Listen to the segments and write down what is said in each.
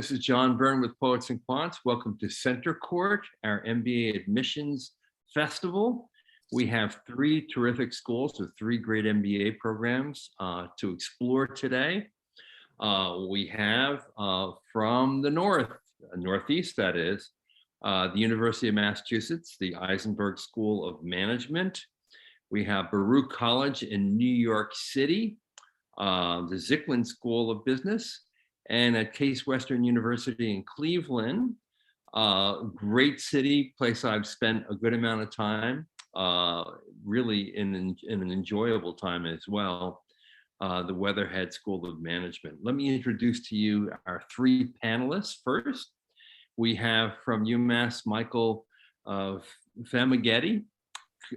This is John Byrne with Poets and Quants. Welcome to CentreCourt, our MBA admissions festival. We have three terrific schools with three great MBA programs to explore today. We have from the Northeast, that is, the University of Massachusetts, the Isenberg School of Management. We have Baruch College in New York City, the Zicklin School of Business, and at Case Western University in Cleveland. Great city, place I've spent a good amount of time, really in an enjoyable time as well, the Weatherhead School of Management. Let me introduce to you our three panelists. First, we have from UMass, Michael Famigetti.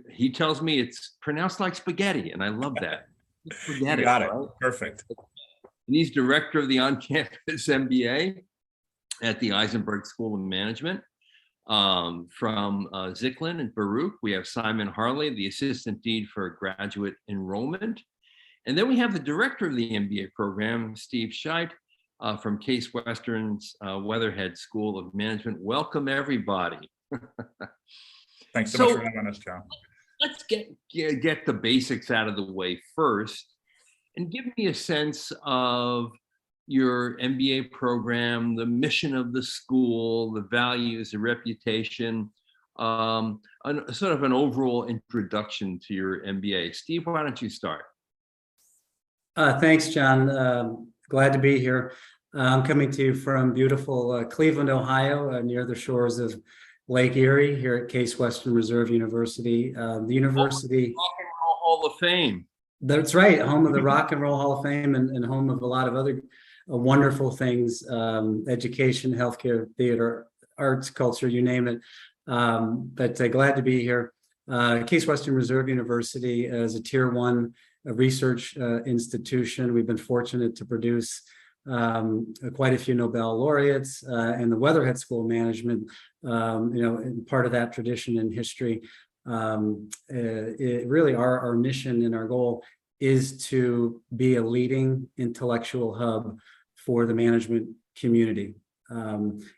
He tells me it's pronounced like spaghetti, and I love that. Spaghetti, got it, right? Perfect. And he's director of the on-campus MBA at the Isenberg School of Management. From Zicklin and Baruch, we have Simon Harley, the assistant dean for graduate enrollment. And then we have the director of the MBA program, Steve Scheit, from Case Western's Weatherhead School of Management. Welcome, everybody. Thanks so much for having us, John. Let's get the basics out of the way first. And give me a sense of your MBA program, the mission of the school, the values, the reputation, sort of an overall introduction to your MBA. Steve, why don't you start? Thanks, John. Glad to be here. I'm coming to you from beautiful Cleveland, Ohio, near the shores of Lake Erie, here at Case Western Reserve University. The university— Rock and Roll Hall of Fame. That's right, home of the Rock and Roll Hall of Fame and home of a lot of other wonderful things, education, healthcare, theater, arts, culture, you name it. But glad to be here. Case Western Reserve University is a Tier 1 research institution. We've been fortunate to produce quite a few Nobel laureates, and the Weatherhead School of Management, and part of that tradition and history. Really our mission and our goal is to be a leading intellectual hub for the management community.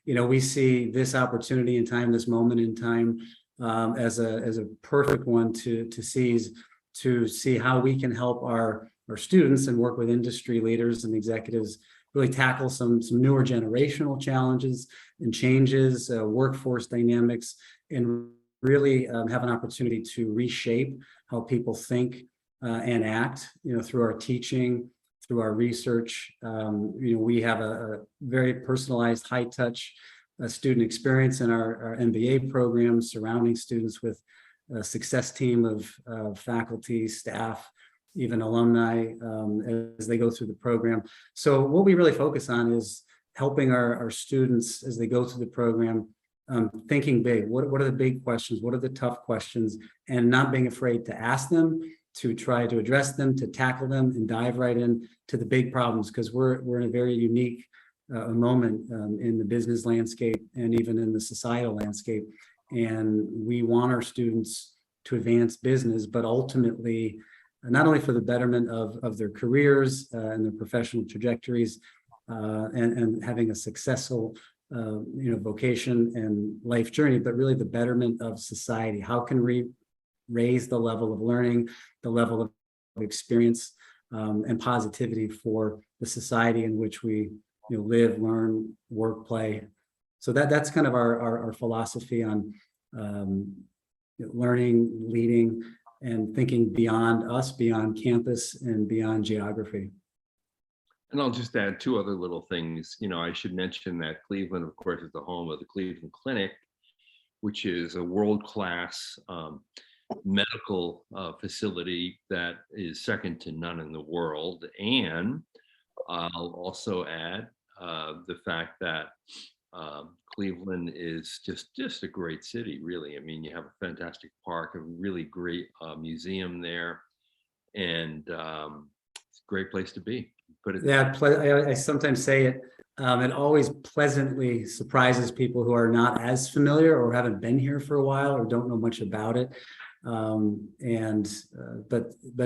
We see this opportunity in time, this moment in time, as a perfect one to seize, to see how we can help our students and work with industry leaders and executives really tackle some newer generational challenges and changes, workforce dynamics, and really have an opportunity to reshape how people think and act, through our teaching, through our research. We have a very personalized, high-touch student experience in our MBA program, surrounding students with a success team of faculty, staff, even alumni as they go through the program. So what we really focus on is helping our students as they go through the program, thinking big. What are the big questions? What are the tough questions? And not being afraid to ask them, to try to address them, to tackle them, and dive right in to the big problems, because we're in a very unique moment in the business landscape and even in the societal landscape. And we want our students to advance business, but ultimately, not only for the betterment of their careers and their professional trajectories, and having a successful vocation and life journey, but really the betterment of society. How can we raise the level of learning, the level of experience, and positivity for the society in which we live, learn, work, play? So that's kind of our philosophy on learning, leading, and thinking beyond us, beyond campus, and beyond geography. And I'll just add two other little things. I should mention that Cleveland, of course, is the home of the Cleveland Clinic, which is a world-class medical facility that is second to none in the world. And I'll also add the fact that Cleveland is just a great city, really. I mean, you have a fantastic park, a really great museum there, and it's a great place to be. I sometimes say it. It always pleasantly surprises people who are not as familiar or haven't been here for a while or don't know much about it. But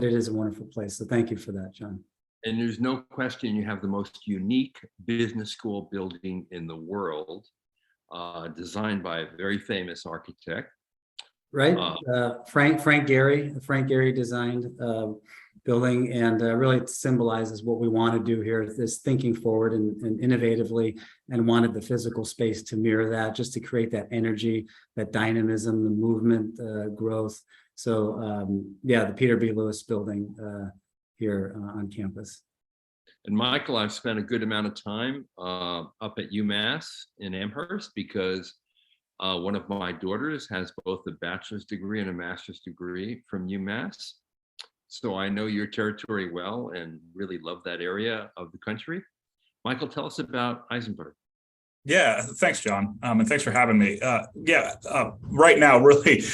it is a wonderful place. So thank you for that, John. And there's no question you have the most unique business school building in the world, designed by a very famous architect. Right. Frank Gehry designed building, and really symbolizes what we want to do here, this thinking forward and innovatively, and wanted the physical space to mirror that, just to create that energy, that dynamism, the movement, growth. So yeah, the Peter B. Lewis building here on campus. And Michael, I've spent a good amount of time up at UMass in Amherst, because one of my daughters has both a bachelor's degree and a master's degree from UMass. So I know your territory well and really love that area of the country. Michael, tell us about Isenberg. Yeah, thanks, John. And thanks for having me. Right now, really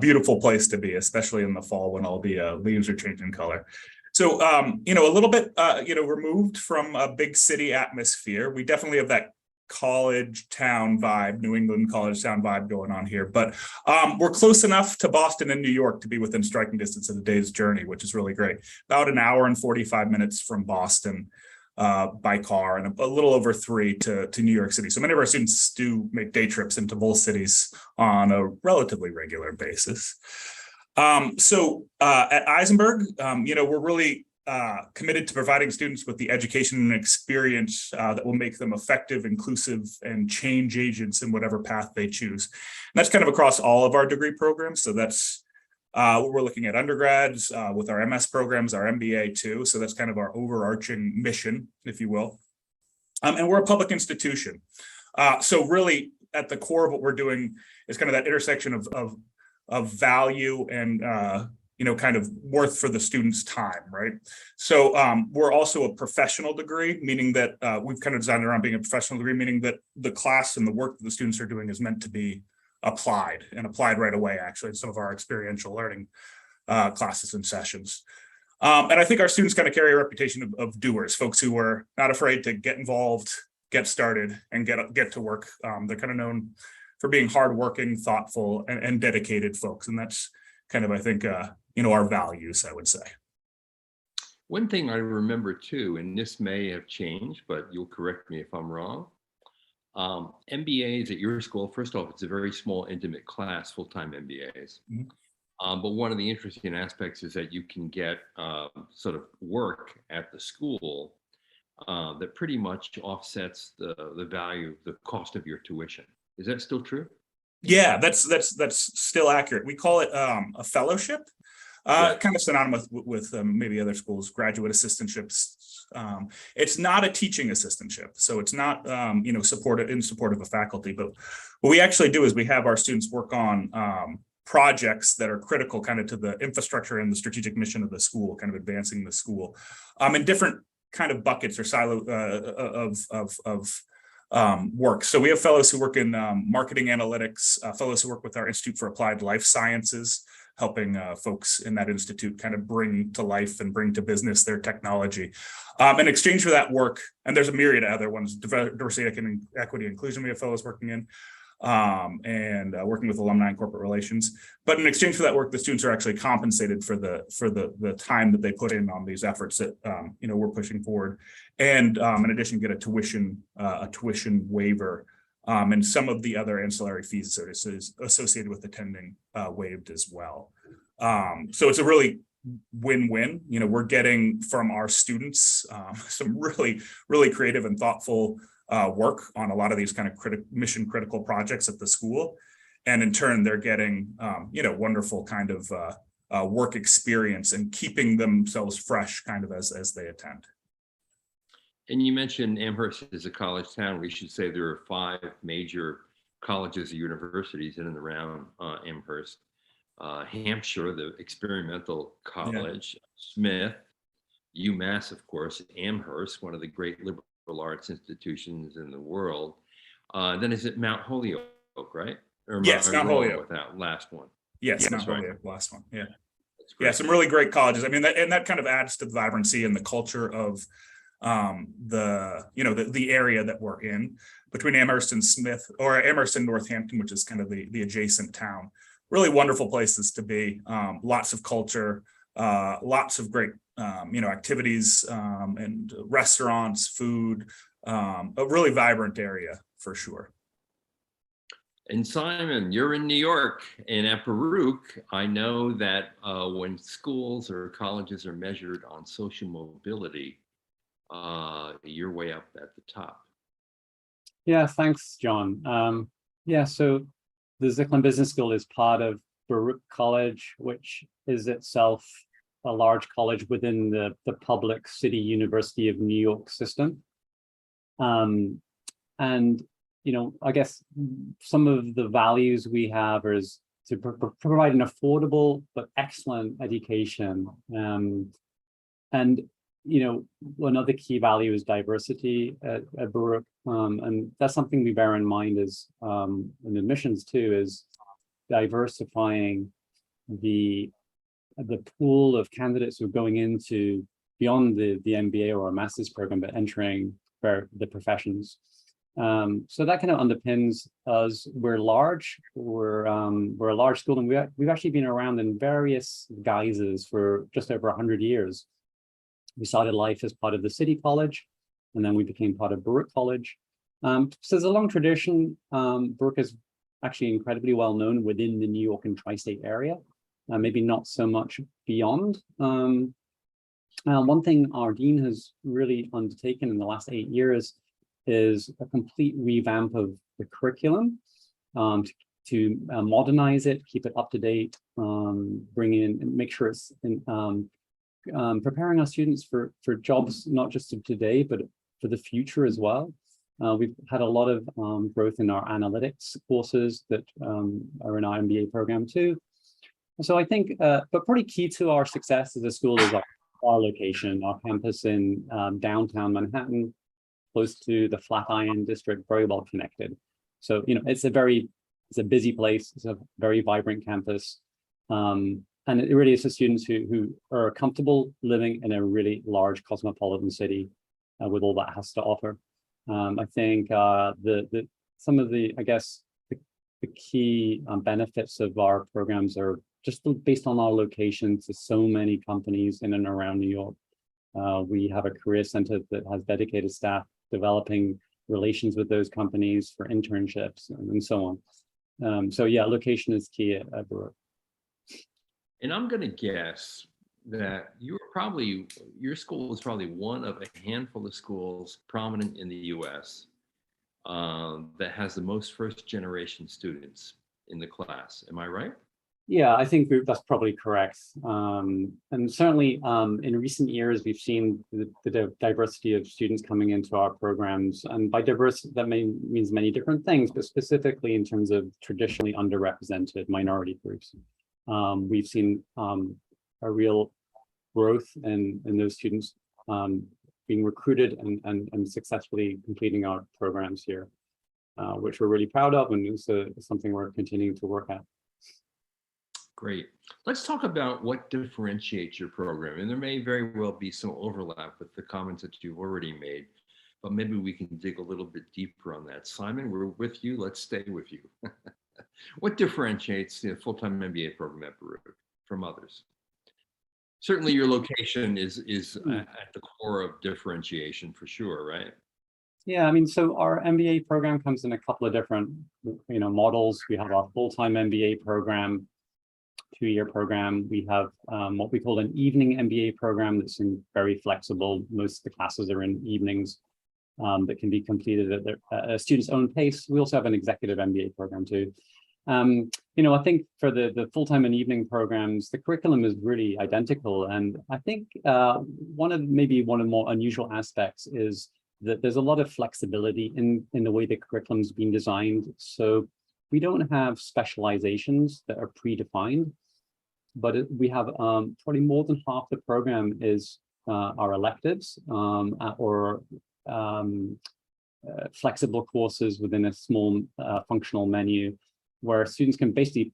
beautiful place to be, especially in the fall when all the leaves are changing color. So, a little bit, removed from a big city atmosphere. We definitely have that college town vibe, New England college town vibe going on here, but we're close enough to Boston and New York to be within striking distance of a day's journey, which is really great. About an hour and 45 minutes from Boston by car, and a little over 3 to New York City. So many of our students do make day trips into both cities on a relatively regular basis. At Isenberg, we're really committed to providing students with the education and experience that will make them effective, inclusive, and change agents in whatever path they choose. And that's kind of across all of our degree programs. So that's what we're looking at undergrads with our MS programs, our MBA too. So that's kind of our overarching mission, if you will. And we're a public institution. So really at the core of what we're doing is kind of that intersection of value and kind of worth for the student's time, right? So we're also a professional degree, meaning that we've kind of designed around being a professional degree, meaning that the class and the work that the students are doing is meant to be applied right away, actually, in some of our experiential learning classes and sessions. And I think our students kind of carry a reputation of doers, folks who are not afraid to get involved, get started, and get to work. They're kind of known for being hardworking, thoughtful, and dedicated folks. And that's kind of, I think, our values, I would say. One thing I remember too, and this may have changed, but you'll correct me if I'm wrong. MBAs at your school, first off, it's a very small, intimate class, full-time MBAs. Mm-hmm. But one of the interesting aspects is that you can get sort of work at the school that pretty much offsets the value, the cost of your tuition. Is that still true? Yeah, that's still accurate. We call it a fellowship, kind of synonymous with maybe other schools, graduate assistantships. It's not a teaching assistantship, so it's not in support of a faculty. But what we actually do is we have our students work on projects that are critical, kind of to the infrastructure and the strategic mission of the school, kind of advancing the school, in different kind of buckets or silo of work. So we have fellows who work in marketing analytics, fellows who work with our Institute for Applied Life Sciences, helping folks in that institute kind of bring to life and bring to business their technology. In exchange for that work, and there's a myriad of other ones, diversity, equity, inclusion, we have fellows working in, and working with alumni and corporate relations. But in exchange for that work, the students are actually compensated for the time that they put in on these efforts that we're pushing forward, and in addition, get a tuition waiver, and some of the other ancillary fees associated with attending waived as well. So it's a really win-win. We're getting from our students some really, really creative and thoughtful work on a lot of these kind of mission critical projects at the school. And in turn, they're getting, wonderful kind of work experience and keeping themselves fresh kind of as they attend. And you mentioned Amherst is a college town. We should say there are 5 major colleges and universities in and around Amherst. Hampshire, the experimental college, Smith, UMass, of course, Amherst, one of the great liberal arts institutions in the world. Then is it Mount Holyoke, right? Or yes, Mount Holyoke. With that last one. Yes, Mount Holyoke, last one. Yeah, yeah, some really great colleges. I mean, that kind of adds to the vibrancy and the culture of the area that we're in, between Amherst and Smith, or Amherst and Northampton, which is kind of the adjacent town. Really wonderful places to be. Lots of culture, lots of great activities and restaurants, food, a really vibrant area for sure. And Simon, you're in New York, and at Baruch, I know that when schools or colleges are measured on social mobility, you're way up at the top. Yeah, thanks, John. So the Zicklin Business School is part of Baruch College, which is itself a large college within the public City University of New York system. I guess some of the values we have is to provide an affordable but excellent education. Another key value is diversity at Baruch, and that's something we bear in mind as in admissions too, is diversifying the pool of candidates who are going into beyond the MBA or a master's program, but entering the professions. So that kind of underpins us. We're large. We're a large school, and we've actually been around in various guises for just over 100 years. We started life as part of the City College, and then we became part of Baruch College. So there's a long tradition. Baruch is actually incredibly well known within the New York and tri-state area, maybe not so much beyond. One thing our dean has really undertaken in the last 8 years is a complete revamp of the curriculum to modernize it, keep it up to date, bring in and make sure it's preparing our students for jobs, not just of today, but for the future as well. We've had a lot of growth in our analytics courses that are in our MBA program too. So I think, but pretty key to our success as a school is our location, our campus in downtown Manhattan, close to the Flatiron district, very well connected. So, it's a busy place. It's a very vibrant campus. And it really is for students who are comfortable living in a really large cosmopolitan city with all that has to offer. I think some of the key benefits of our programs are just based on our location to so many companies in and around New York. We have a career center that has dedicated staff developing relations with those companies for internships and so on. So yeah, location is key at Baruch. And I'm going to guess that your school is probably one of a handful of schools prominent in the U.S. That has the most first-generation students in the class. Am I right? Yeah, I think that's probably correct. And certainly in recent years, we've seen the diversity of students coming into our programs. And by diverse, that means many different things, but specifically in terms of traditionally underrepresented minority groups. We've seen a real growth in those students being recruited and successfully completing our programs here, which we're really proud of, and it's something we're continuing to work at. Great. Let's talk about what differentiates your program. And there may very well be some overlap with the comments that you've already made, but maybe we can dig a little bit deeper on that. Simon, we're with you. Let's stay with you. What differentiates the full-time MBA program at Baruch from others? Certainly your location is at the core of differentiation for sure, right? Yeah, so our MBA program comes in a couple of different models. We have our full-time MBA program, 2-year program. We have what we call an evening MBA program that's very flexible. Most of the classes are in evenings that can be completed at a student's own pace. We also have an executive MBA program too. I think for the full-time and evening programs, the curriculum is really identical. And I think one of the more unusual aspects is that there's a lot of flexibility in the way the curriculum's been designed. So we don't have specializations that are predefined, but we have probably more than half the program is our electives or flexible courses within a small functional menu, where students can basically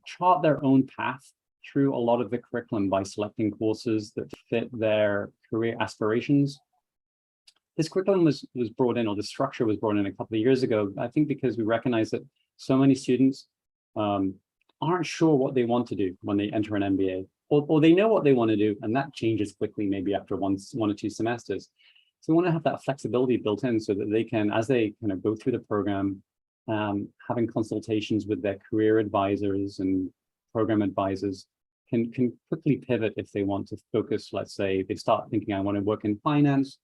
chart their own path through a lot of the curriculum by selecting courses that fit their career aspirations. This curriculum was brought in, or the structure was brought in a couple of years ago, I think because we recognize that so many students aren't sure what they want to do when they enter an MBA. or they know what they want to do, and that changes quickly, maybe after one or two semesters. So we want to have that flexibility built in so that they can, as they kind of go through the program, having consultations with their career advisors and program advisors, can quickly pivot if they want to focus. Let's say they start thinking, I want to work in finance.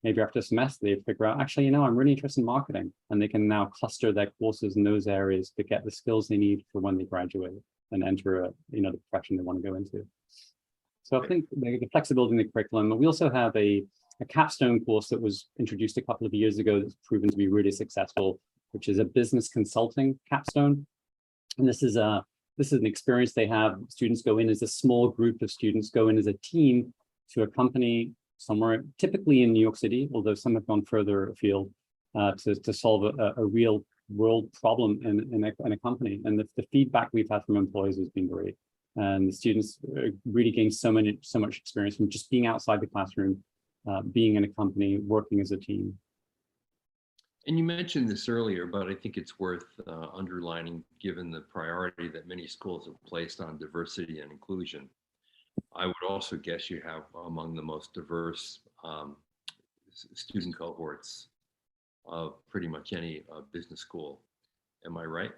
Maybe after a semester, they figure out, actually, I'm really interested in marketing, and they can now cluster their courses in those areas to get the skills they need for when they graduate and enter the profession they want to go into. So I think the flexibility in the curriculum. We also have a capstone course that was introduced a couple of years ago that's proven to be really successful, which is a business consulting capstone. And this is an experience they have. Students go in as a small group of students, go in as a team to a company somewhere, typically in New York City, although some have gone further afield, to solve a real world problem in a company. And the feedback we've had from employees has been great. And the students really gain so much experience from just being outside the classroom, being in a company, working as a team. And you mentioned this earlier, but I think it's worth underlining, given the priority that many schools have placed on diversity and inclusion. I would also guess you have among the most diverse student cohorts of pretty much any business school. Am I right?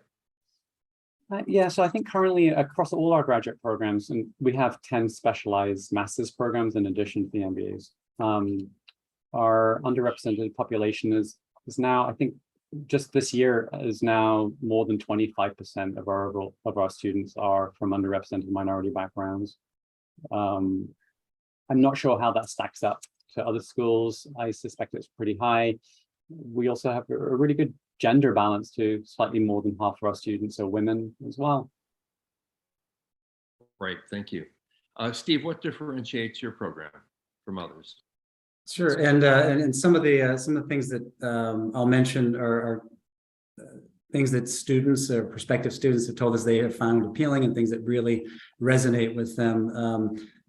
Yeah, so I think currently across all our graduate programs, and we have 10 specialized master's programs in addition to the MBAs. Our underrepresented population is now, I think, just this year is now more than 25% of our students are from underrepresented minority backgrounds. I'm not sure how that stacks up to other schools. I suspect it's pretty high. We also have a really good gender balance too. Slightly more than half of our students are women as well. Right, thank you. Steve, what differentiates your program from others? Sure, and some of the things that I'll mention are things that students or prospective students have told us they have found appealing, and things that really resonate with them.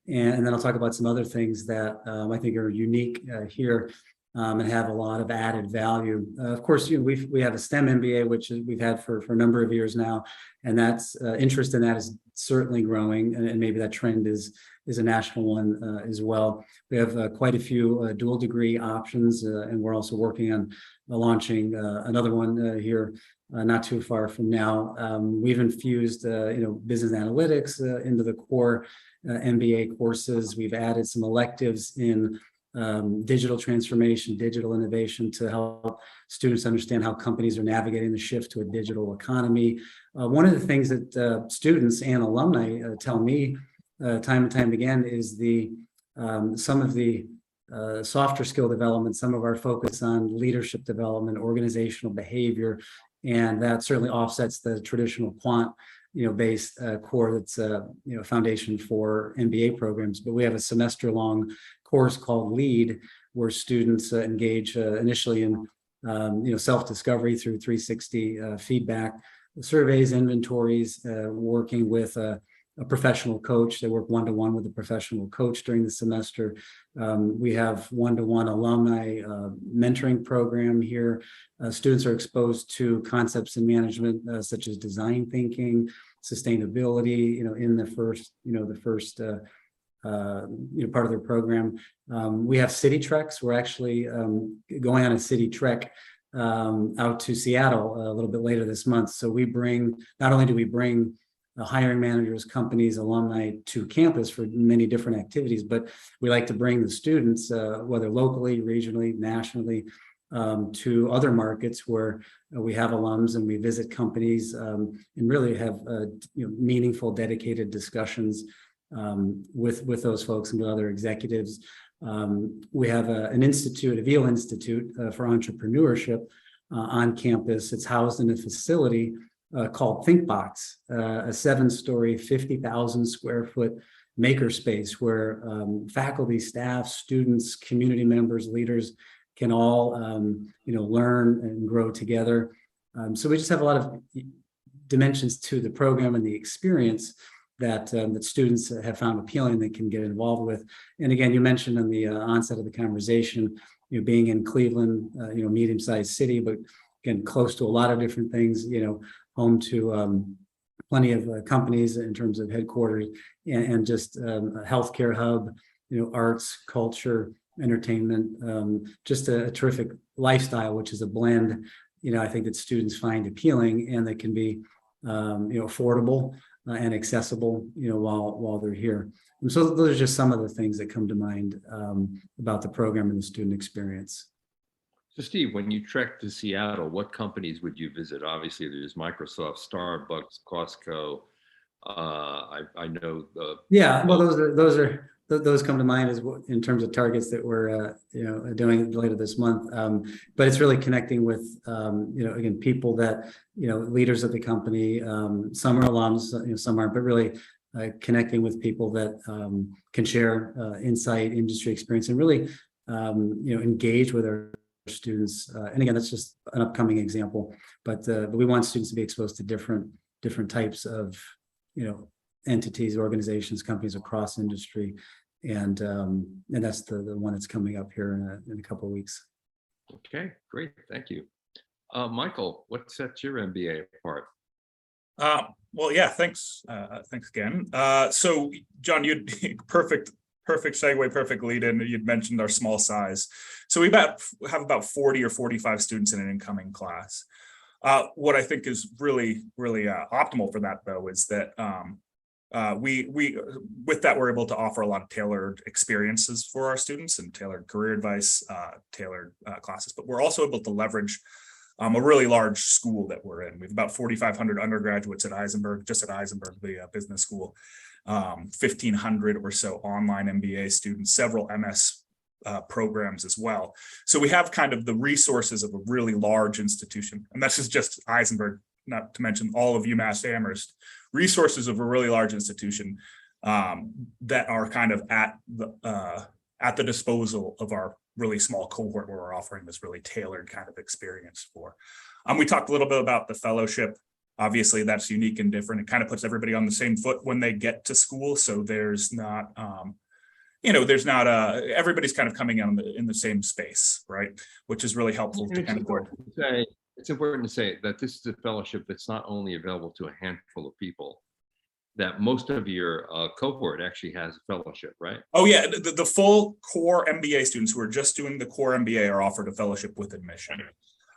And then I'll talk about some other things that I think are unique here and have a lot of added value. Of course, we have a STEM MBA, which we've had for a number of years now, and that's interest in that is certainly growing, and maybe that trend is a national one as well. We have quite a few dual degree options, and we're also working on launching another one here not too far from now. We've infused business analytics into the core MBA courses. We've added some electives in digital transformation, digital innovation, to help students understand how companies are navigating the shift to a digital economy. One of the things that students and alumni tell me time and time again is some of the softer skill development, some of our focus on leadership development, organizational behavior, and that certainly offsets the traditional quant based core that's foundation for MBA programs. But we have a semester-long course called LEAD, where students engage initially in self-discovery through 360 feedback, surveys, inventories, working with a professional coach. They work one-to-one with a professional coach during the semester. We have one-to-one alumni mentoring program here. Students are exposed to concepts in management such as design thinking, sustainability, in the first part of their program. We have city treks. We're actually going on a city trek out to Seattle a little bit later this month. So not only do we bring hiring managers, companies, alumni to campus for many different activities, but we like to bring the students, whether locally, regionally, nationally, to other markets where we have alums, and we visit companies and really have meaningful, dedicated discussions with those folks and with other executives. We have an institute, a VEAL Institute for Entrepreneurship on campus. It's housed in a facility called ThinkBox, a 7-story, 50,000 square foot makerspace where faculty, staff, students, community members, leaders can all learn and grow together. So we just have a lot of dimensions to the program and the experience that students have found appealing, that can get involved with. And again, you mentioned in the onset of the conversation, being in Cleveland, medium-sized city, but again, close to a lot of different things, home to plenty of companies in terms of headquarters and just a healthcare hub, arts, culture, entertainment, just a terrific lifestyle, which is a blend, I think that students find appealing and that can be, affordable and accessible, while they're here. And so those are just some of the things that come to mind about the program and the student experience. So Steve, when you trek to Seattle, what companies would you visit? Obviously, there's Microsoft, Starbucks, Costco. I know. Yeah, well, those come to mind as in terms of targets that we're doing later this month. But it's really connecting with again, people that leaders of the company. Some are alums, some aren't, but really connecting with people that can share insight, industry experience, and really engage with our students. And again, that's just an upcoming example, but we want students to be exposed to different types of entities, organizations, companies across industry, and that's the one that's coming up here in a couple of weeks. Okay, great, thank you. Michael, what sets your MBA apart? Well, yeah, thanks again. So John, you perfect segue, perfect lead in. You'd mentioned our small size. So we have about 40 or 45 students in an incoming class. What I think is really optimal for that, though, is that we with that, we're able to offer a lot of tailored experiences for our students and tailored career advice, tailored classes, but we're also able to leverage a really large school that we're in. We have about 4,500 undergraduates at Isenberg, just at Isenberg, the business school, 1,500 or so online MBA students, several MS programs as well. So we have kind of the resources of a really large institution, and that's just Isenberg, not to mention all of UMass Amherst, resources of a really large institution that are kind of at the disposal of our really small cohort where we're offering this really tailored kind of experience for. We talked a little bit about the fellowship. Obviously, that's unique and different. It kind of puts everybody on the same foot when they get to school. So there's not, everybody's kind of coming in the same space, right? Which is really helpful to kind of it's important to say that this is a fellowship that's not only available to a handful of people, that most of your cohort actually has a fellowship, right? Oh yeah, the full core MBA students who are just doing the core MBA are offered a fellowship with admission.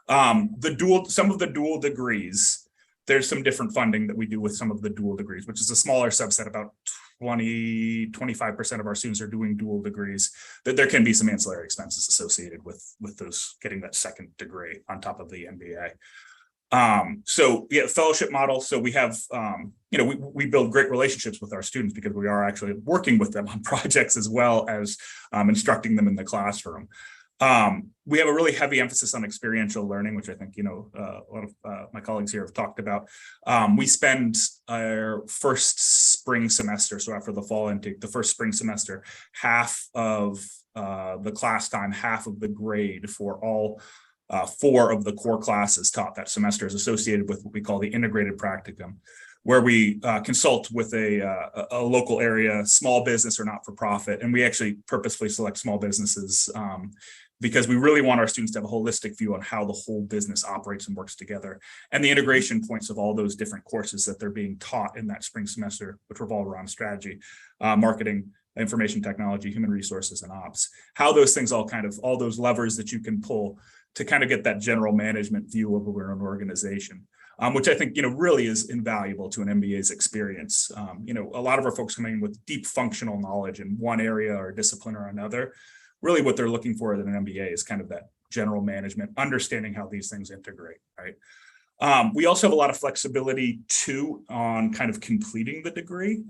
Some of the dual degrees, there's some different funding that we do with some of the dual degrees, which is a smaller subset. About 25% of our students are doing dual degrees. That there can be some ancillary expenses associated with those, getting that second degree on top of the MBA. So yeah, fellowship model. So we have, we build great relationships with our students because we are actually working with them on projects as well as instructing them in the classroom. We have a really heavy emphasis on experiential learning, which I think, a lot of my colleagues here have talked about. We spend our first spring semester, so after the fall intake, the first spring semester, half of the class time, half of the grade for all 4 of the core classes taught that semester is associated with what we call the integrated practicum, where we consult with a local area, small business or not-for-profit, and we actually purposefully select small businesses because we really want our students to have a holistic view on how the whole business operates and works together, and the integration points of all those different courses that they're being taught in that spring semester, which revolve around strategy, marketing, information technology, human resources, and ops. How those things all those levers that you can pull to kind of get that general management view of an organization, which I think, really is invaluable to an MBA's experience. A lot of our folks coming in with deep functional knowledge in one area or discipline or another, really what they're looking for in an MBA is kind of that general management, understanding how these things integrate, right? We also have a lot of flexibility too on kind of completing the degree.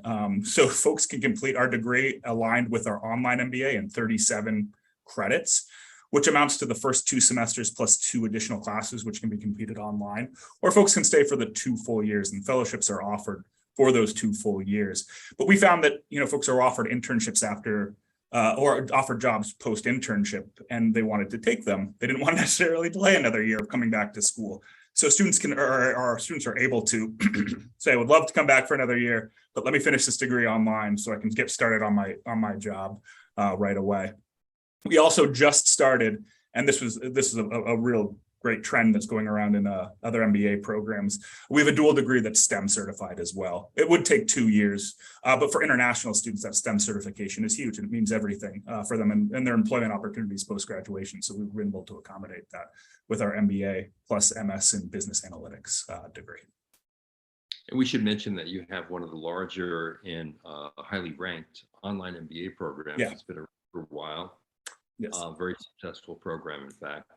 So folks can complete our degree aligned with our online MBA in 37 credits, which amounts to the first 2 semesters plus 2 additional classes, which can be completed online, or folks can stay for the 2 full years, and fellowships are offered for those 2 full years. But we found that, folks are offered internships after, or offered jobs post-internship, and they wanted to take them. They didn't want to necessarily delay another year of coming back to school. So students our students are able to say, I would love to come back for another year, but let me finish this degree online so I can get started on my job right away. We also just started, and this is a real great trend that's going around in other MBA programs. We have a dual degree that's STEM certified as well. It would take 2 years, but for international students, that STEM certification is huge, and it means everything for them and their employment opportunities post-graduation. So we've been able to accommodate that with our MBA plus MS in business analytics degree. And we should mention that you have one of the larger and highly ranked online MBA programs. Yeah. It's been around for a while. Yes. Very successful program, in fact.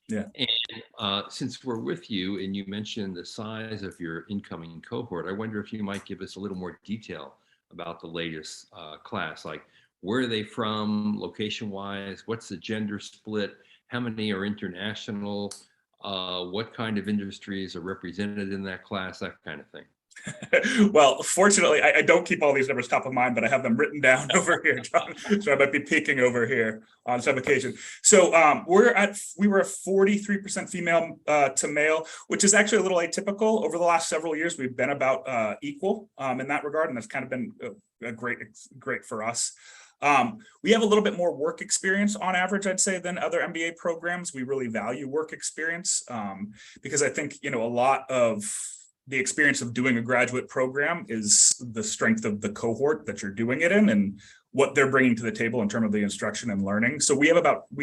Yeah. And since we're with you and you mentioned the size of your incoming cohort, I wonder if you might give us a little more detail about the latest class, like where are they from, location-wise, what's the gender split, how many are international, what kind of industries are represented in that class, that kind of thing. Well, fortunately, I don't keep all these numbers top of mind, but I have them written down over here, John. So I might be peeking over here on some occasion. So we were at 43% female to male, which is actually a little atypical. Over the last several years, we've been about equal in that regard, and that's kind of been great for us. We have a little bit more work experience on average, I'd say, than other MBA programs. We really value work experience because I think, a lot of the experience of doing a graduate program is the strength of the cohort that you're doing it in and what they're bringing to the table in terms of the instruction and learning. So we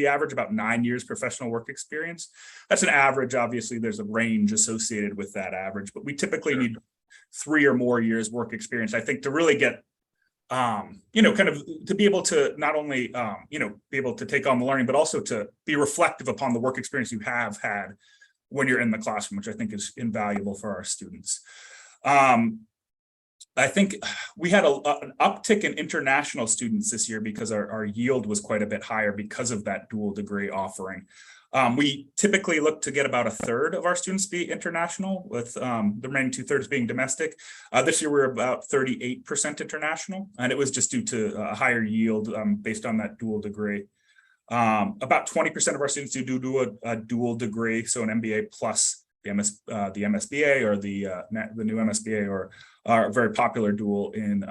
average about 9 years professional work experience. That's an average. Obviously, there's a range associated with that average, but we typically need 3 or more years work experience, I think, to really get kind of to be able to not only, be able to take on the learning, but also to be reflective upon the work experience you have had when you're in the classroom, which I think is invaluable for our students. I think we had an uptick in international students this year because our yield was quite a bit higher because of that dual degree offering. We typically look to get about 1/3 of our students be international, with the remaining 2/3 being domestic. This year, we're about 38% international, and it was just due to a higher yield based on that dual degree. About 20% of our students do a dual degree, so an MBA plus the MSBA or the new MSBA, or our very popular dual in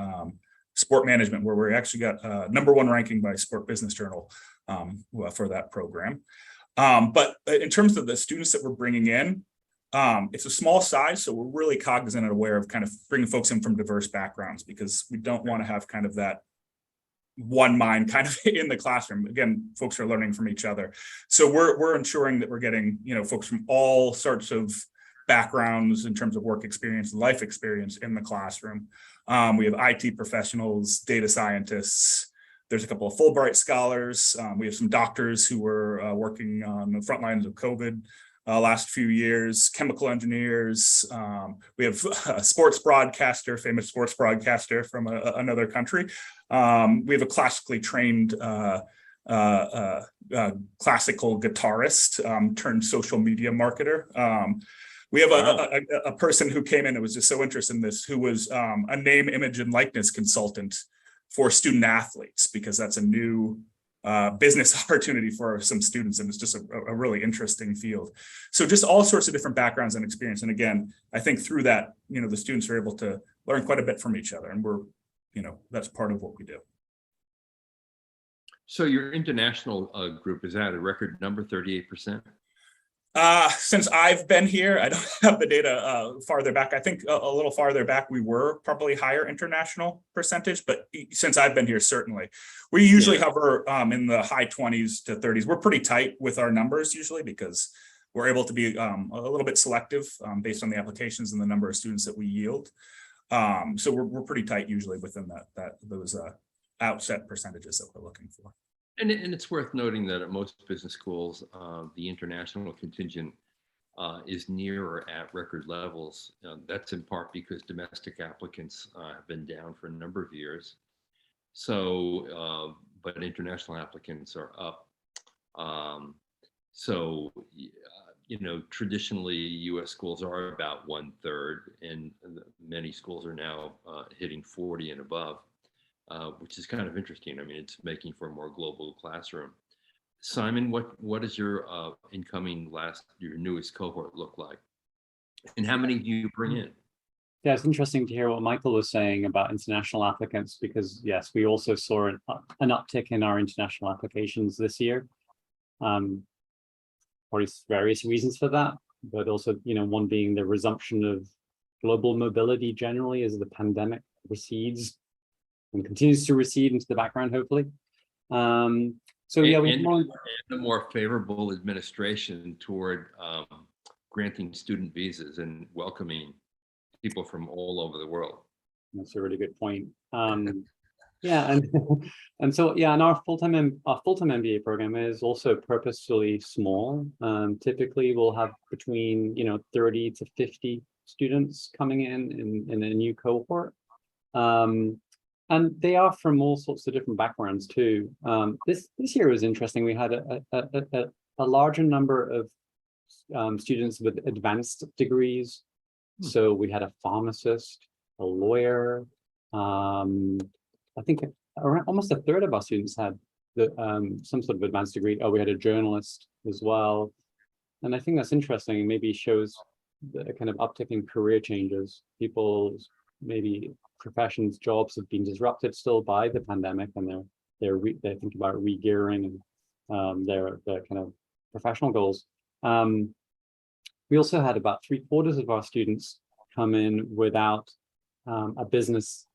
sport management, where we actually got #1 ranking by Sport Business Journal for that program. But in terms of the students that we're bringing in, it's a small size, so we're really cognizant and aware of kind of bringing folks in from diverse backgrounds, because we don't want to have kind of that one mind kind of in the classroom. Again, folks are learning from each other. So we're ensuring that we're getting, folks from all sorts of backgrounds in terms of work experience, life experience in the classroom. We have IT professionals, data scientists. There's a couple of Fulbright scholars. We have some doctors who were working on the front lines of COVID last few years, chemical engineers. We have a sports broadcaster, famous sports broadcaster from another country. We have a classically trained classical guitarist turned social media marketer. We have a person who came in that was just so interested in this, who was a name, image, and likeness consultant for student athletes, because that's a new business opportunity for some students, and it's just a really interesting field. So just all sorts of different backgrounds and experience. And again, I think through that, the students are able to learn quite a bit from each other, and we're, that's part of what we do. So your international group, is that a record number, 38%? Since I've been here, I don't have the data farther back. I think a little farther back, we were probably higher international percentage, but since I've been here, certainly. We usually hover in the high 20s to 30s. We're pretty tight with our numbers usually, because we're able to be a little bit selective based on the applications and the number of students that we yield. So we're pretty tight usually within those outset percentages that we're looking for. And it's worth noting that at most business schools, the international contingent is near or at record levels. That's in part because domestic applicants have been down for a number of years. So, but international applicants are up. Traditionally, U.S. schools are about 1/3, and many schools are now hitting 40 and above. Which is kind of interesting. I mean, it's making for a more global classroom. Simon, what is your your newest cohort look like? And how many do you bring in? Yeah, it's interesting to hear what Michael was saying about international applicants, because yes, we also saw an uptick in our international applications this year. probably various reasons for that, but also, one being the resumption of global mobility generally as the pandemic recedes and continues to recede into the background, hopefully. So yeah, and the more favorable administration toward granting student visas and welcoming people from all over the world. That's a really good point. Yeah, and and so yeah, and our full-time MBA program is also purposefully small. Typically, we'll have between 30 to 50 students coming in a new cohort, and they are from all sorts of different backgrounds too. This year was interesting. We had a larger number of students with advanced degrees. So we had a pharmacist, a lawyer. I think around almost a third of our students had some sort of advanced degree. Oh, we had a journalist as well. And I think that's interesting and maybe shows the kind of uptick in career changes. People's maybe professions, jobs have been disrupted still by the pandemic, and they're thinking about re-gearing and their kind of professional goals. We also had about 3/4 of our students come in without a business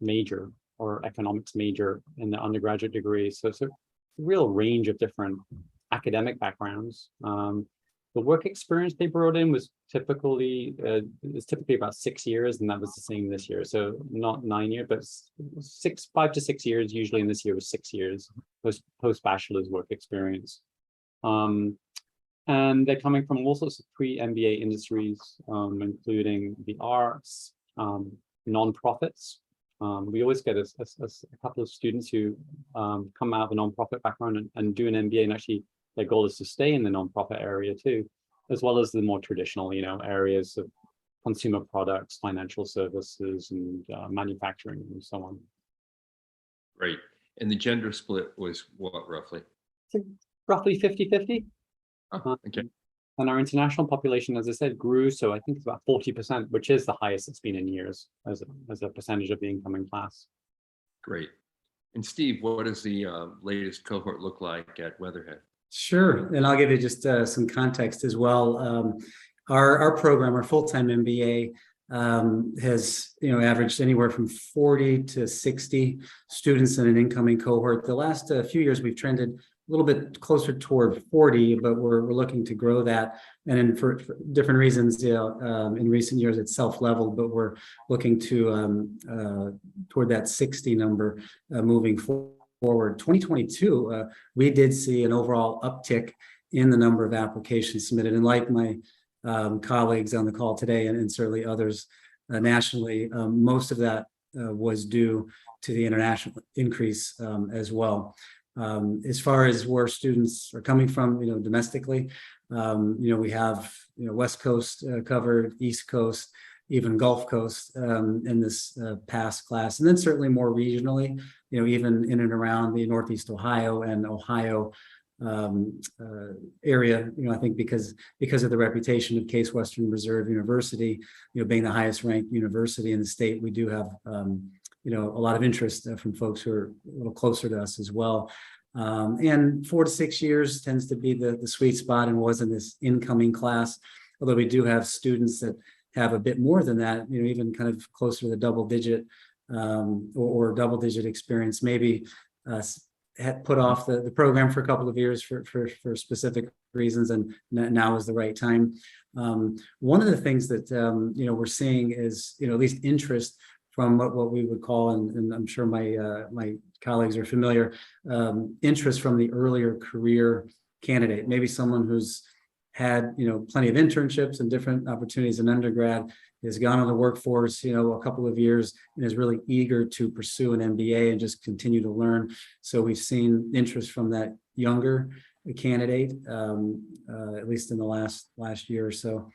major or economics major in the undergraduate degree. So it's a real range of different academic backgrounds. The work experience they brought in was typically about 6 years, and that was the same this year. So not 9 years, but 5 to 6 years. Usually in this year was 6 years post-bachelor's work experience. And they're coming from all sorts of pre-MBA industries, including the arts, nonprofits. We always get a couple of students who come out of a nonprofit background and do an MBA, and actually their goal is to stay in the nonprofit area too, as well as the more traditional, areas of consumer products, financial services, and manufacturing, and so on. Great. And the gender split was what, roughly? So roughly 50-50. Oh, okay. And our international population, as I said, grew. So I think it's about 40%, which is the highest it's been in years as a percentage of the incoming class. Great. And Steve, what does the latest cohort look like at Weatherhead? Sure, and I'll give you just some context as well. Our program, our full-time MBA, has averaged anywhere from 40 to 60 students in an incoming cohort. The last few years, we've trended a little bit closer toward 40, but we're looking to grow that. And then for different reasons, in recent years, it's self-leveled, but we're looking to toward that 60 number moving forward. 2022, we did see an overall uptick in the number of applications submitted. And like my colleagues on the call today, and certainly others nationally, most of that was due to the international increase as well. As far as where students are coming from, domestically, we have, West Coast covered, East Coast, even Gulf Coast in this past class, and then certainly more regionally, even in and around the Northeast Ohio and Ohio area. I think because of the reputation of Case Western Reserve University, being the highest ranked university in the state, we do have a lot of interest from folks who are a little closer to us as well. And 4 to 6 years tends to be the sweet spot, and was in this incoming class. Although we do have students that have a bit more than that, even kind of closer to the double digit or double digit experience, maybe had put off the program for a couple of years for specific reasons, and now is the right time. One of the things that we're seeing is at least interest from what we would call, and I'm sure my colleagues are familiar, interest from the earlier career candidate, maybe someone who's had plenty of internships and different opportunities in undergrad, has gone on the workforce a couple of years, and is really eager to pursue an MBA and just continue to learn. So we've seen interest from that younger candidate, at least in the last year or so.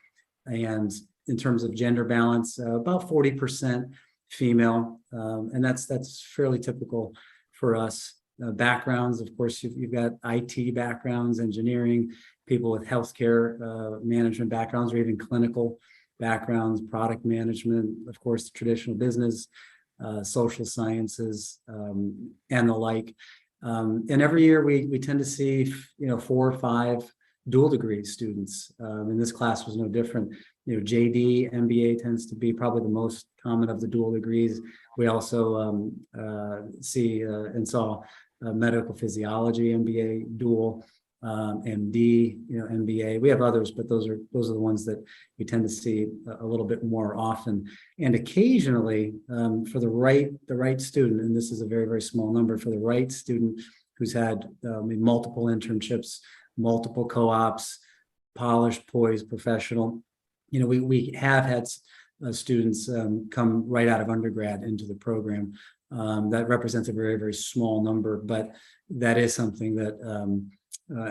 And in terms of gender balance, about 40% female, and that's fairly typical for us. Backgrounds, of course, you've got IT backgrounds, engineering, people with healthcare management backgrounds, or even clinical backgrounds, product management, of course, the traditional business, social sciences, and the like. And every year we tend to see 4 or 5 dual degree students. And this class was no different. You know, JD, MBA tends to be probably the most common of the dual degrees. We also see and saw medical physiology MBA dual, MD, MBA. We have others, but those are the ones that we tend to see a little bit more often. And occasionally, for the right student, and this is a very, very small number, for the right student who's had multiple internships, multiple co-ops, polished, poised, professional. We have had students come right out of undergrad into the program. That represents a very, very small number, but that is something that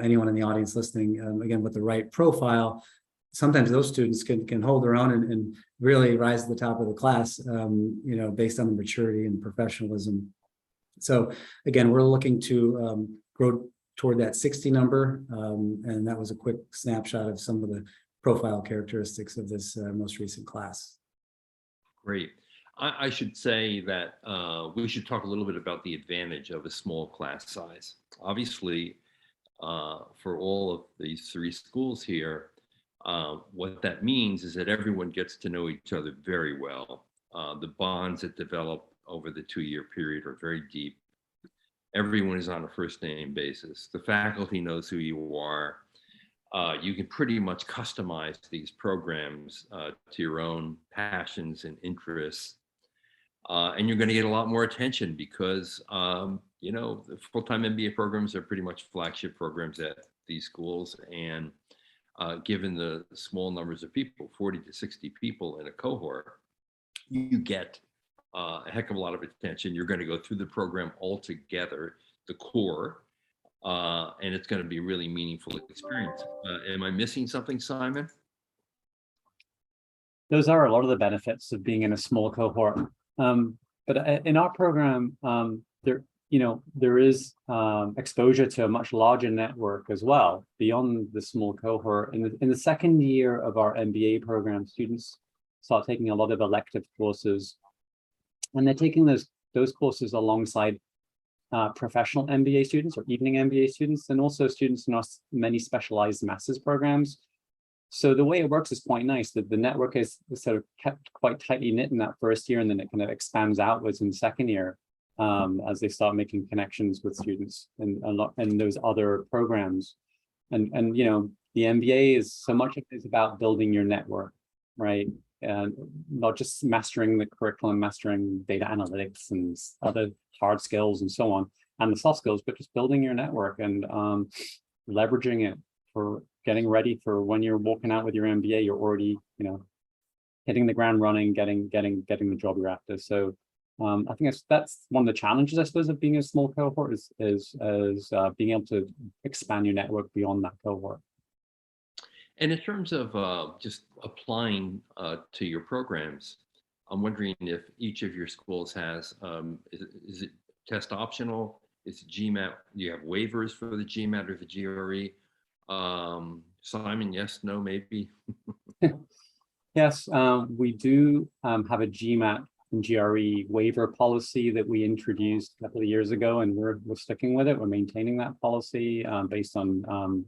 anyone in the audience listening, again, with the right profile, sometimes those students can hold their own and really rise to the top of the class, based on the maturity and professionalism. So again, we're looking to grow toward that 60 number, and that was a quick snapshot of some of the profile characteristics of this most recent class. Great. I should say that we should talk a little bit about the advantage of a small class size. Obviously, for all of these three schools here, what that means is that everyone gets to know each other very well. The bonds that develop over the 2-year period are very deep. Everyone is on a first name basis. The faculty knows who you are. You can pretty much customize these programs to your own passions and interests. And you're going to get a lot more attention because, the full-time MBA programs are pretty much flagship programs at these schools. And given the small numbers of people, 40 to 60 people in a cohort, you get a heck of a lot of attention. You're going to go through the program all together, the core, and it's going to be a really meaningful experience. Am I missing something, Simon? Those are a lot of the benefits of being in a small cohort. But in our program, there is exposure to a much larger network as well beyond the small cohort. In the second year of our MBA program, students start taking a lot of elective courses, and they're taking those courses alongside professional MBA students or evening MBA students, and also students in our many specialized master's programs. So the way it works is quite nice. That the network is sort of kept quite tightly knit in that first year, and then it kind of expands outwards in the second year as they start making connections with students in those other programs. And the MBA is so much of it is about building your network, right? And not just mastering the curriculum, mastering data analytics and other hard skills and so on, and the soft skills, but just building your network and leveraging it for getting ready for when you're walking out with your MBA. You're already, hitting the ground running, getting the job you're after. So I think that's one of the challenges, I suppose, of being a small cohort is being able to expand your network beyond that cohort. And in terms of just applying to your programs, I'm wondering if each of your schools has, is it test optional? Is it GMAT? Do you have waivers for the GMAT or the GRE? Simon, yes, no, maybe? Yes, we do have a GMAT and GRE waiver policy that we introduced a couple of years ago, and we're sticking with it. We're maintaining that policy based on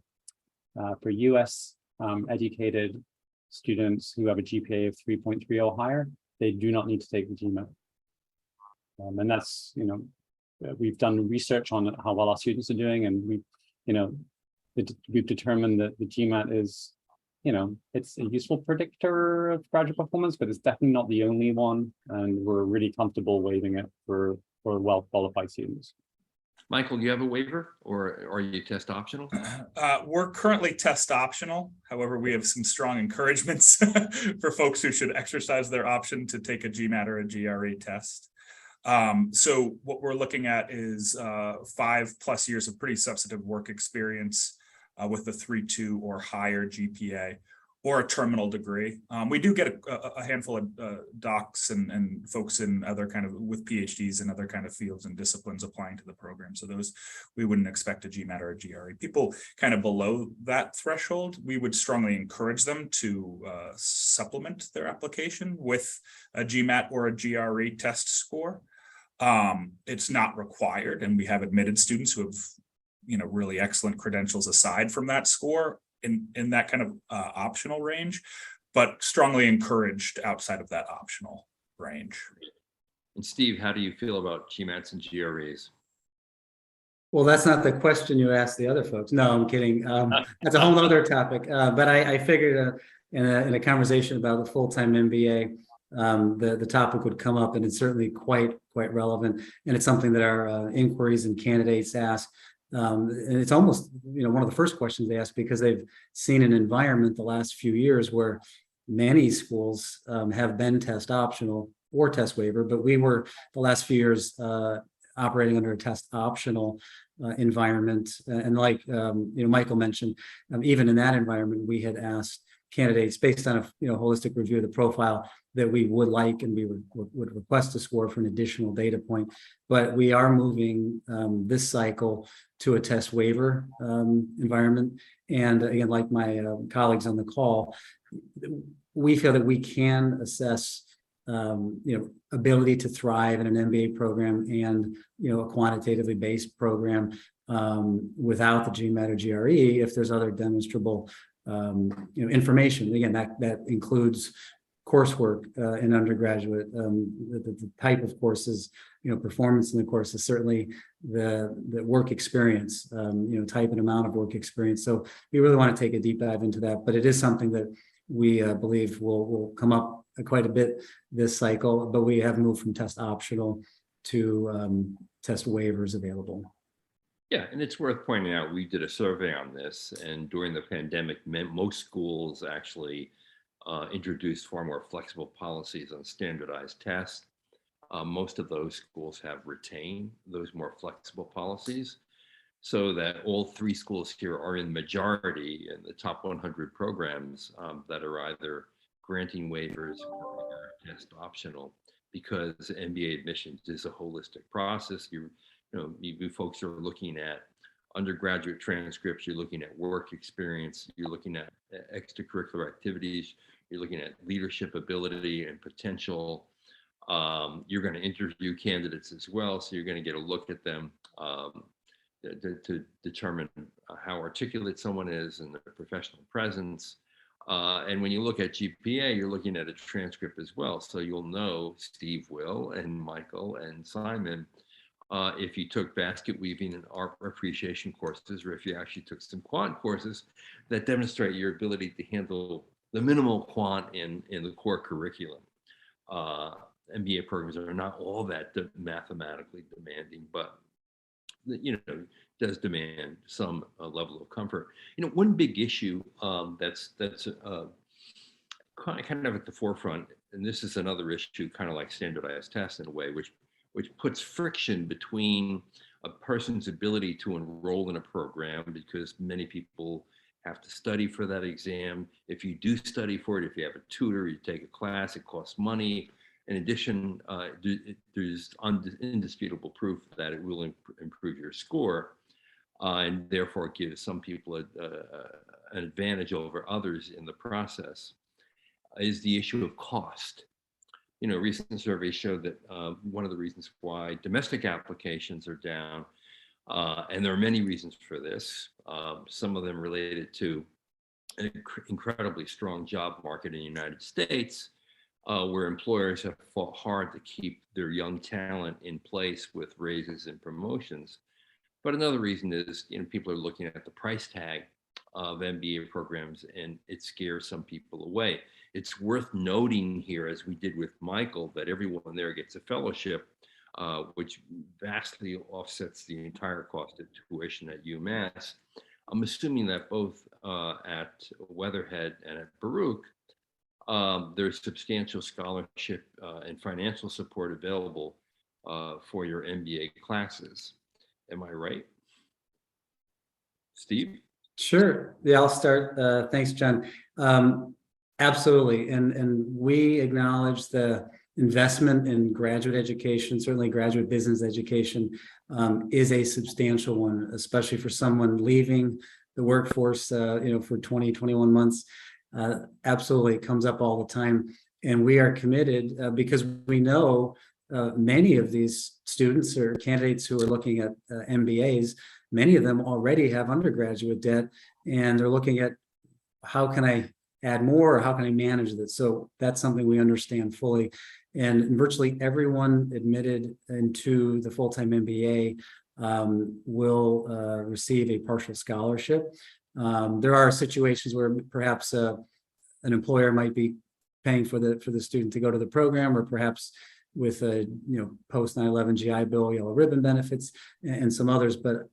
for US educated students who have a GPA of 3.30 or higher, they do not need to take the GMAT. And that's, we've done research on how well our students are doing, and we've determined that the GMAT is, it's a useful predictor of graduate performance, but it's definitely not the only one. And we're really comfortable waiving it for well-qualified students. Michael, do you have a waiver, or are you test optional? We're currently test optional. However, we have some strong encouragements for folks who should exercise their option to take a GMAT or a GRE test. So what we're looking at is 5+ years of pretty substantive work experience with a 3.2 or higher GPA, or a terminal degree. We do get a handful of docs and folks in other kind of with PhDs in other kind of fields and disciplines applying to the program. So those, we wouldn't expect a GMAT or a GRE. People kind of below that threshold, we would strongly encourage them to supplement their application with a GMAT or a GRE test score. It's not required, and we have admitted students who have really excellent credentials aside from that score in that kind of optional range, but strongly encouraged outside of that optional range. And Steve, how do you feel about GMATs and GREs? Well, that's not the question you asked the other folks. No, I'm kidding. That's a whole other topic. But I figured in a conversation about the full-time MBA, the topic would come up, and it's certainly quite relevant. And it's something that our inquiries and candidates ask. And it's almost, one of the first questions they ask, because they've seen an environment the last few years where many schools have been test optional or test waiver, but we were the last few years operating under a test optional environment. And like Michael mentioned, even in that environment, we had asked candidates, based on a holistic review of the profile, that we would like and we would request a score for an additional data point. But we are moving this cycle to a test waiver environment. And again, like my colleagues on the call, we feel that we can assess ability to thrive in an MBA program and a quantitatively based program without the GMAT or GRE if there's other demonstrable information. Again, that includes coursework in undergraduate, the type of courses, performance in the course is certainly the work experience, type and amount of work experience. So we really want to take a deep dive into that, but it is something that we believe will come up quite a bit this cycle, but we have moved from test optional to test waivers available. Yeah, and it's worth pointing out, we did a survey on this, and during the pandemic, most schools actually introduced far more flexible policies on standardized tests. Most of those schools have retained those more flexible policies, so that all three schools here are in majority in the top 100 programs that are either granting waivers or are test optional, because MBA admissions is a holistic process. You folks are looking at undergraduate transcripts, you're looking at work experience, you're looking at extracurricular activities, you're looking at leadership ability and potential. You're going to interview candidates as well, so you're going to get a look at them to determine how articulate someone is and their professional presence. And when you look at GPA, you're looking at a transcript as well. So you'll know, Steve will, and Michael and Simon, if you took basket weaving and art appreciation courses, or if you actually took some quant courses that demonstrate your ability to handle the minimal quant in the core curriculum. MBA programs are not all that mathematically demanding, but does demand some level of comfort. One big issue that's kind of at the forefront, and this is another issue, kind of like standardized tests in a way, which puts friction between a person's ability to enroll in a program, because many people have to study for that exam. If you do study for it, if you have a tutor, you take a class, it costs money. In addition, there's indisputable proof that it will improve your score, and therefore it gives some people an advantage over others in the process, is the issue of cost. Recent surveys showed that one of the reasons why domestic applications are down, and there are many reasons for this, some of them related to an incredibly strong job market in the United States, where employers have fought hard to keep their young talent in place with raises and promotions. But another reason is, people are looking at the price tag of MBA programs, and it scares some people away. It's worth noting here, as we did with Michael, that everyone there gets a fellowship, which vastly offsets the entire cost of tuition at UMass. I'm assuming that both at Weatherhead and at Baruch, there's substantial scholarship and financial support available for your MBA classes. Am I right? Steve? Sure. Yeah, I'll start. Thanks, John. Absolutely. And we acknowledge the investment in graduate education, certainly graduate business education, is a substantial one, especially for someone leaving the workforce, for 20, 21 months. Absolutely, it comes up all the time. And we are committed because we know many of these students or candidates who are looking at MBAs, many of them already have undergraduate debt, and they're looking at how can I add more, or how can I manage this? So that's something we understand fully. And virtually everyone admitted into the full-time MBA will receive a partial scholarship. There are situations where perhaps an employer might be paying for the student to go to the program, or perhaps with a post 9/11 GI Bill, yellow ribbon benefits, and some others. But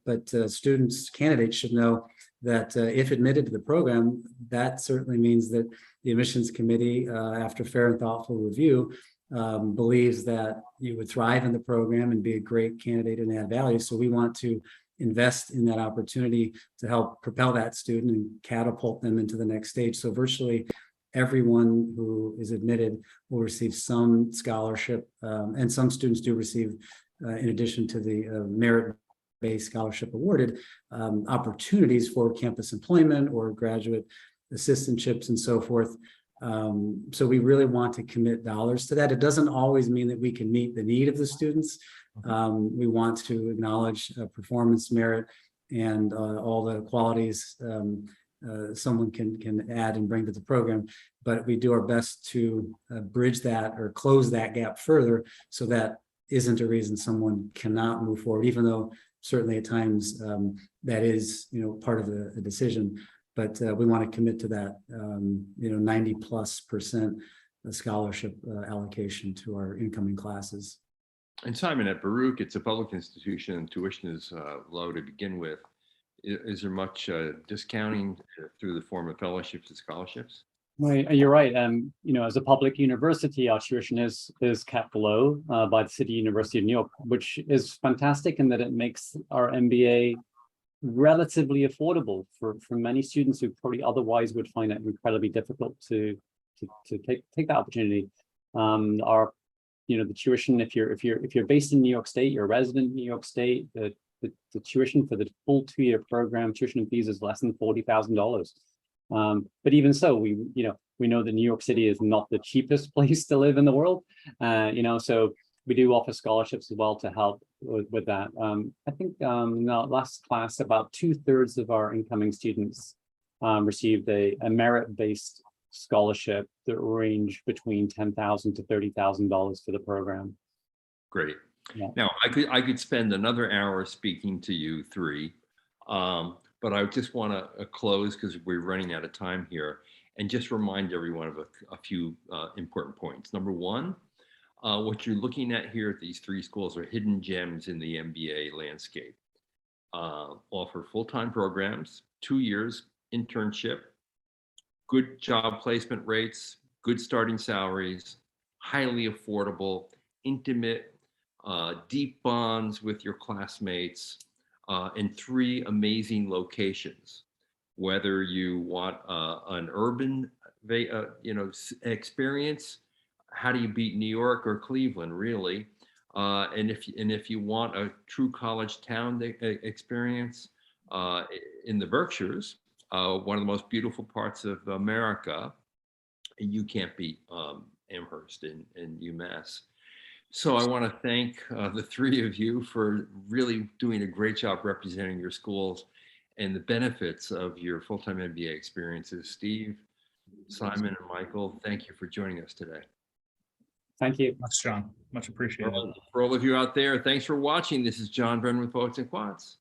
candidates should know that if admitted to the program, that certainly means that the admissions committee, after fair and thoughtful review, believes that you would thrive in the program and be a great candidate and add value. So we want to invest in that opportunity to help propel that student and catapult them into the next stage. So virtually everyone who is admitted will receive some scholarship, and some students do receive, in addition to the merit-based scholarship awarded, opportunities for campus employment or graduate assistantships and so forth. So we really want to commit dollars to that. It doesn't always mean that we can meet the need of the students. We want to acknowledge performance, merit, and all the qualities someone can add and bring to the program, but we do our best to bridge that or close that gap further, so that isn't a reason someone cannot move forward, even though certainly at times that is part of the decision. But we want to commit to that 90+% scholarship allocation to our incoming classes. And Simon, at Baruch, it's a public institution and tuition is low to begin with. Is there much discounting through the form of fellowships and scholarships? Right, you're right. As a public university, our tuition is kept low by the City University of New York, which is fantastic in that it makes our MBA relatively affordable for many students who probably otherwise would find it incredibly difficult to take that opportunity. The tuition, if you're based in New York State, you're a resident in New York State, the tuition for the full 2-year program, tuition and fees, is less than $40,000. But even so, we know that New York City is not the cheapest place to live in the world. So we do offer scholarships as well to help with that. I think in the last class, about 2/3 of our incoming students received a merit-based scholarship that range between $10,000 to $30,000 for the program. Great. Yeah. Now, I could spend another hour speaking to you three, but I just want to close because we're running out of time here, and just remind everyone of a few important points. Number one, what you're looking at here at these three schools are hidden gems in the MBA landscape. Offer full-time programs, 2 years internship, good job placement rates, good starting salaries, highly affordable, intimate, deep bonds with your classmates, in 3 amazing locations. Whether you want an urban experience, how do you beat New York or Cleveland, really? And if you want a true college town experience in the Berkshires, one of the most beautiful parts of America, you can't beat Amherst and UMass. So I want to thank the three of you for really doing a great job representing your schools and the benefits of your full-time MBA experiences. Steve, Simon, and Michael, thank you for joining us today. Thank you. Much, John. Much appreciated. For all of you out there, thanks for watching. This is John Byrne with Poets and Quants.